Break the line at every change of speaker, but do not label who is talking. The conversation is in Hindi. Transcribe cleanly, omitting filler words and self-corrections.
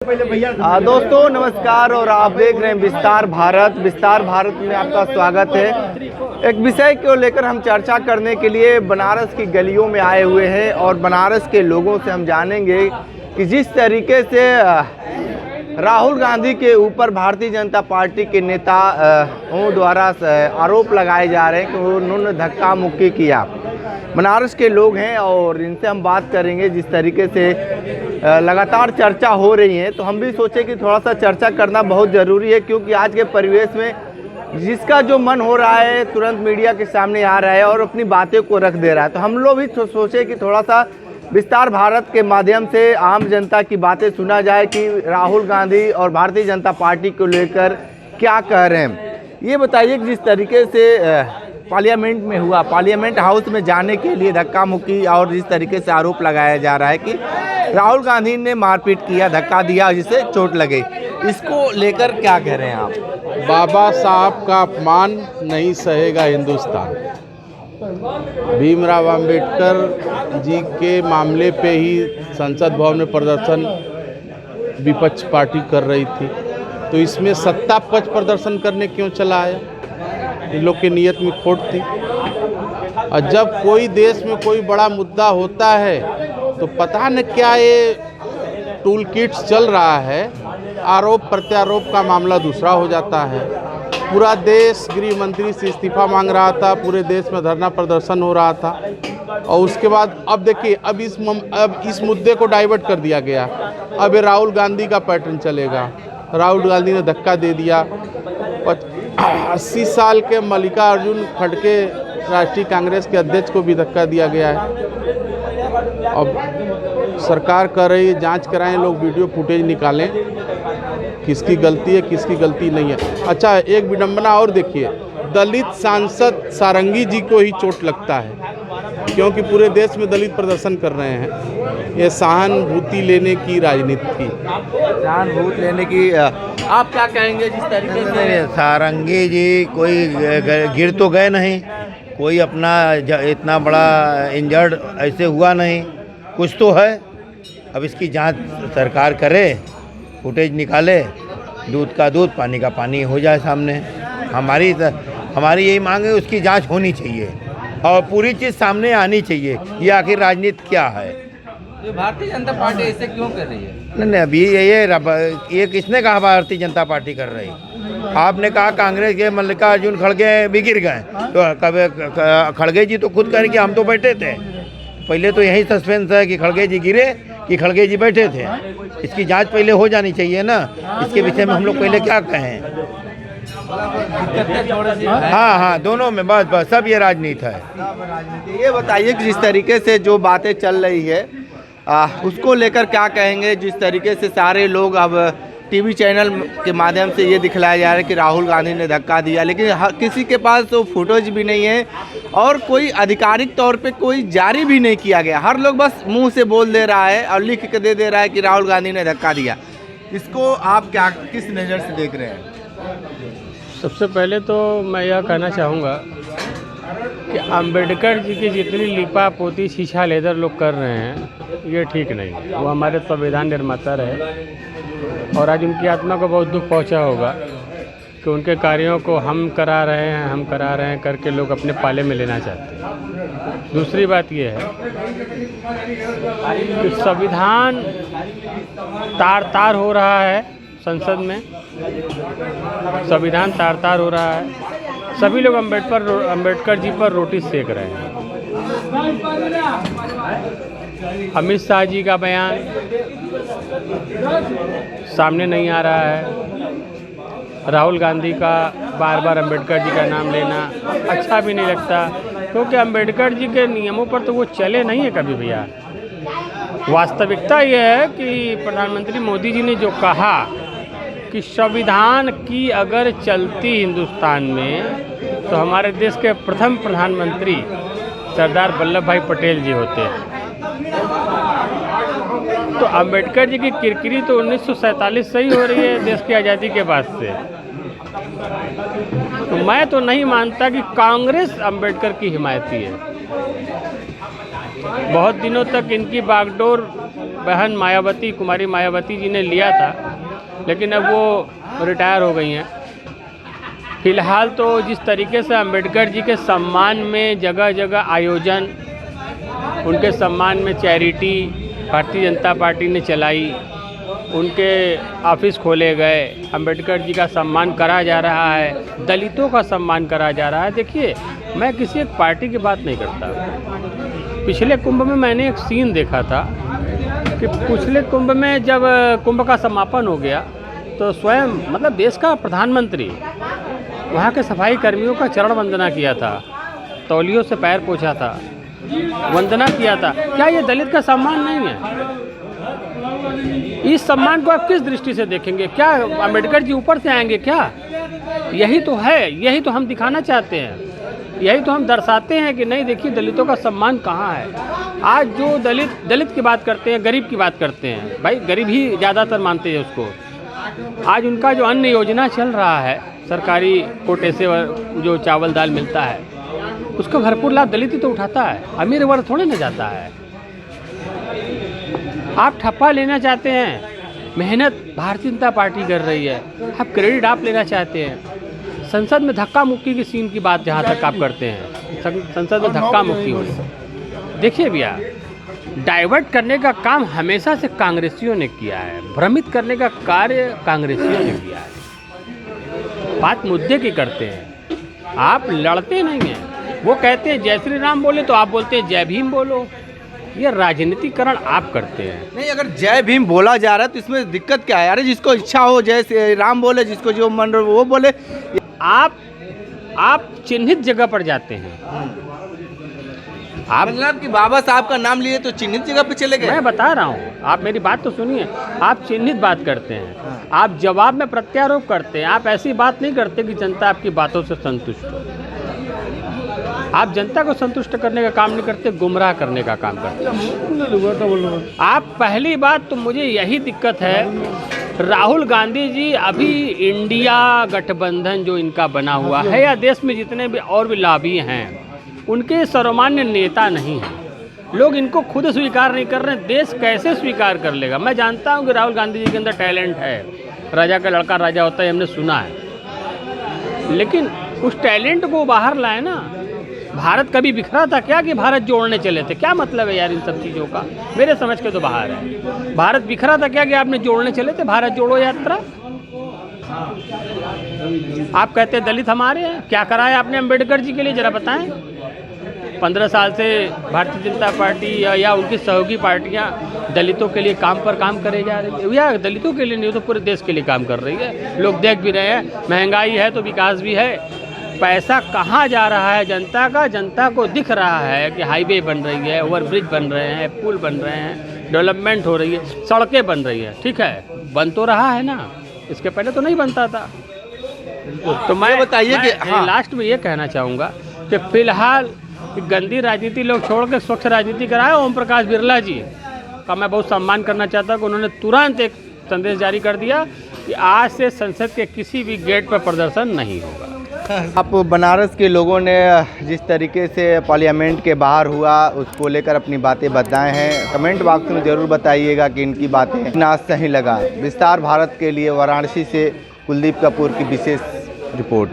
दोस्तों नमस्कार और आप देख रहे हैं विस्तार भारत में आपका स्वागत है। एक विषय को लेकर हम चर्चा करने के लिए बनारस की गलियों में आए हुए हैं और बनारस के लोगों से हम जानेंगे कि जिस तरीके से राहुल गांधी के ऊपर भारतीय जनता पार्टी के नेताओं द्वारा आरोप लगाए जा रहे हैं कि उन्होंने धक्का मुक्की किया। बनारस के लोग हैं और इनसे हम बात करेंगे। जिस तरीके से लगातार चर्चा हो रही है तो हम भी सोचे कि थोड़ा सा चर्चा करना बहुत ज़रूरी है, क्योंकि आज के परिवेश में जिसका जो मन हो रहा है तुरंत मीडिया के सामने आ रहा है और अपनी बातें को रख दे रहा है। तो हम लोग भी सोचे कि थोड़ा सा विस्तार भारत के माध्यम से आम जनता की बातें सुना जाए कि राहुल गांधी और भारतीय जनता पार्टी को लेकर क्या कह रहे हैं। ये बताइए कि जिस तरीके से पार्लियामेंट में हुआ, पार्लियामेंट हाउस में जाने के लिए धक्का मुक्की और जिस तरीके से आरोप लगाया जा रहा है कि राहुल गांधी ने मारपीट किया, धक्का दिया जिससे चोट लगी, इसको लेकर क्या कह रहे हैं आप?
बाबा साहब का अपमान नहीं सहेगा हिंदुस्तान। भीमराव अंबेडकर जी के मामले पे ही संसद भवन में प्रदर्शन विपक्ष पार्टी कर रही थी, तो इसमें सत्ता पक्ष प्रदर्शन करने क्यों चला आया? इन लोग की नीयत में खोट थी। और जब कोई देश में कोई बड़ा मुद्दा होता है तो पता न क्या ये टूल किट्स चल रहा है, आरोप प्रत्यारोप का मामला दूसरा हो जाता है। पूरा देश गृह मंत्री से इस्तीफा मांग रहा था, पूरे देश में धरना प्रदर्शन हो रहा था और उसके बाद अब देखिए अब इस मुद्दे को डाइवर्ट कर दिया गया। अब ये राहुल गांधी का पैटर्न चलेगा। राहुल गांधी ने धक्का दे दिया। 80 साल के मल्लिकार्जुन खड़गे राष्ट्रीय कांग्रेस के अध्यक्ष को भी धक्का दिया गया है। अब सरकार कर रही है जांच कराएं, लोग वीडियो फुटेज निकालें, किसकी गलती है किसकी गलती नहीं है। अच्छा, एक विडंबना और देखिए, दलित सांसद सारंगी जी को ही चोट लगता है क्योंकि पूरे देश में दलित प्रदर्शन कर रहे हैं। ये सहानुभूति लेने की राजनीति थी,
सहानुभूति लेने की। आप क्या कहेंगे जिस तरीके से
सारंगी जी कोई गिर तो गए नहीं, कोई अपना इतना बड़ा इंजर्ड ऐसे हुआ नहीं, कुछ तो है। अब इसकी जांच सरकार करे, फुटेज निकाले, दूध का दूध पानी का पानी हो जाए सामने। हमारी यही मांग है, उसकी जांच होनी चाहिए और पूरी चीज़ सामने आनी चाहिए। ये आखिर राजनीति क्या है?
तो भारतीय जनता पार्टी ऐसे क्यों कर रही है?
नहीं, अभी ये किसने कहा भारतीय जनता पार्टी कर रही? आपने कहा कांग्रेस के मल्लिकार्जुन खड़गे भी गिर गए, तो कभी खड़गे जी तो खुद करें कि हम तो बैठे थे। पहले तो यही सस्पेंस है कि खड़गे जी गिरे कि खड़गे जी बैठे थे। इसकी जांच पहले हो जानी चाहिए ना। इसके विषय में हम लोग पहले क्या कहें? हाँ, दोनों में बस सब ये राजनीति है।
ये बताइए कि जिस तरीके से जो बातें चल रही है उसको लेकर क्या कहेंगे? जिस तरीके से सारे लोग अब टीवी चैनल के माध्यम से ये दिखलाया जा रहा है कि राहुल गांधी ने धक्का दिया, लेकिन किसी के पास तो फुटेज भी नहीं है और कोई आधिकारिक तौर पे कोई जारी भी नहीं किया गया। हर लोग बस मुंह से बोल दे रहा है और लिख के दे रहा है कि राहुल गांधी ने धक्का दिया। इसको आप किस नज़र से देख रहे हैं?
सबसे पहले तो मैं यह कहना चाहूँगा कि अंबेडकर जी की जितनी लिपा पोती शीशा लेदर लोग कर रहे हैं ये ठीक नहीं। वो हमारे संविधान निर्माता रहे और आज उनकी आत्मा को बहुत दुख पहुंचा होगा कि उनके कार्यों को हम करा रहे हैं करके लोग अपने पाले में लेना चाहते हैं। दूसरी बात ये है कि संविधान तार हो रहा है संसद में, संविधान तार हो रहा है। सभी लोग अंबेडकर जी पर रोटी सेक रहे हैं। अमित शाह जी का बयान सामने नहीं आ रहा है। राहुल गांधी का बार बार अंबेडकर जी का नाम लेना अच्छा भी नहीं लगता, क्योंकि अंबेडकर जी के नियमों पर तो वो चले नहीं है कभी भैया। वास्तविकता ये है कि प्रधानमंत्री मोदी जी ने जो कहा कि संविधान की अगर चलती हिंदुस्तान में तो हमारे देश के प्रथम प्रधानमंत्री सरदार वल्लभ भाई पटेल जी होते हैं। तो अंबेडकर जी की किरकिरी तो 1947 से ही हो रही है, देश की आज़ादी के बाद से। तो मैं तो नहीं मानता कि कांग्रेस अंबेडकर की हिमायती है। बहुत दिनों तक इनकी बागडोर बहन मायावती, कुमारी मायावती जी ने लिया था, लेकिन अब वो रिटायर हो गई हैं। फिलहाल तो जिस तरीके से अंबेडकर जी के सम्मान में जगह जगह आयोजन, उनके सम्मान में चैरिटी भारतीय जनता पार्टी ने चलाई, उनके ऑफिस खोले गए, अंबेडकर जी का सम्मान करा जा रहा है, दलितों का सम्मान करा जा रहा है। देखिए, मैं किसी एक पार्टी की बात नहीं करता। पिछले कुंभ में मैंने एक सीन देखा था कि पिछले कुंभ में जब कुंभ का समापन हो गया तो स्वयं मतलब देश का प्रधानमंत्री वहाँ के सफाई कर्मियों का चरण वंदना किया था, तौलियों से पैर पोंछा था, वंदना किया था। क्या ये दलित का सम्मान नहीं है? इस सम्मान को आप किस दृष्टि से देखेंगे? क्या अंबेडकर जी ऊपर से आएंगे क्या? यही तो है, यही तो हम दिखाना चाहते हैं, यही तो हम दर्शाते हैं कि नहीं देखिए दलितों का सम्मान कहाँ है। आज जो दलित की बात करते हैं, गरीब की बात करते हैं, भाई गरीब ही ज़्यादातर मानते हैं उसको। आज उनका जो अन्न योजना चल रहा है, सरकारी कोटे से जो चावल दाल मिलता है, उसका भरपूर लाभ दलित ही तो उठाता है, अमीर वर्ग थोड़े ना जाता है। आप ठप्पा लेना चाहते हैं, मेहनत भारतीय जनता पार्टी कर रही है, आप क्रेडिट आप लेना चाहते हैं। संसद में धक्का मुक्की की सीन की बात जहाँ तक आप करते हैं, संसद में धक्का मुक्की हो रही। देखिए भैया, डाइवर्ट करने का काम हमेशा से कांग्रेसियों ने किया है, भ्रमित करने का कार्य कांग्रेसियों ने किया है। बात मुद्दे की करते हैं, आप लड़ते नहीं हैं। वो कहते हैं जय श्री राम बोले तो आप बोलते हैं जय भीम बोलो। ये राजनीतिकरण आप करते हैं।
नहीं, अगर जय भीम बोला जा रहा है तो इसमें दिक्कत क्या है? अरे जिसको इच्छा हो जय श्री राम बोले, जिसको जो मन रहे वो बोले।
आप चिन्हित जगह पर जाते हैं। आप
मतलब कि बाबा साहब का नाम लिए तो चिन्हित जगह पे चले गए।
मैं बता रहा हूँ, आप मेरी बात तो सुनिए। आप चिन्हित बात करते हैं, आप जवाब में प्रत्यारोप करते हैं। आप ऐसी बात नहीं करते कि जनता आपकी बातों से संतुष्ट हो। आप जनता को संतुष्ट करने का काम नहीं करते, गुमराह करने का काम करते हैं। आप पहली बात तो मुझे यही दिक्कत है, राहुल गांधी जी अभी इंडिया गठबंधन जो इनका बना हुआ है या देश में जितने भी और भी लॉबी हैं, उनके सर्वमान्य नेता नहीं हैं। लोग इनको खुद स्वीकार नहीं कर रहे हैं, देश कैसे स्वीकार कर लेगा? मैं जानता हूं कि राहुल गांधी जी के अंदर टैलेंट है, राजा का लड़का राजा होता है, हमने सुना है, लेकिन उस टैलेंट को बाहर लाए ना। भारत कभी बिखरा था क्या कि भारत जोड़ने चले थे? क्या मतलब है यार इन सब चीज़ों का? मेरे समझ के तो बाहर है। भारत बिखरा था क्या कि आपने जोड़ने चले थे? भारत जोड़ो यात्रा। आप कहते हैं दलित हमारे हैं, क्या कराया आपने अम्बेडकर जी के लिए, जरा बताएं। 15 साल से भारतीय जनता पार्टी या उनकी सहयोगी पार्टियां दलितों के लिए काम पर काम करे जा रही है। या दलितों के लिए नहीं तो पूरे देश के लिए काम कर रही है। लोग देख भी रहे हैं, महंगाई है तो विकास भी है। पैसा कहाँ जा रहा है जनता का? जनता को दिख रहा है कि हाईवे बन रही है, ओवरब्रिज बन रहे हैं, पुल बन रहे हैं, डेवलपमेंट हो रही है, सड़कें बन रही है। ठीक है, बन तो रहा है ना, इसके पहले तो नहीं बनता था। तो मैं
बताइए कि हाँ।
लास्ट में ये कहना चाहूँगा कि फिलहाल गंदी राजनीति लोग छोड़ के स्वच्छ राजनीति कराए। ओम प्रकाश बिरला जी का मैं बहुत सम्मान करना चाहता हूँ कि उन्होंने तुरंत एक संदेश जारी कर दिया कि आज से संसद के किसी भी गेट पर प्रदर्शन नहीं होगा।
आप बनारस के लोगों ने जिस तरीके से पार्लियामेंट के बाहर हुआ उसको लेकर अपनी बातें बताए हैं, कमेंट बॉक्स में ज़रूर बताइएगा कि इनकी बातें कितना सही लगा। विस्तार भारत के लिए वाराणसी से कुलदीप कपूर की विशेष रिपोर्ट।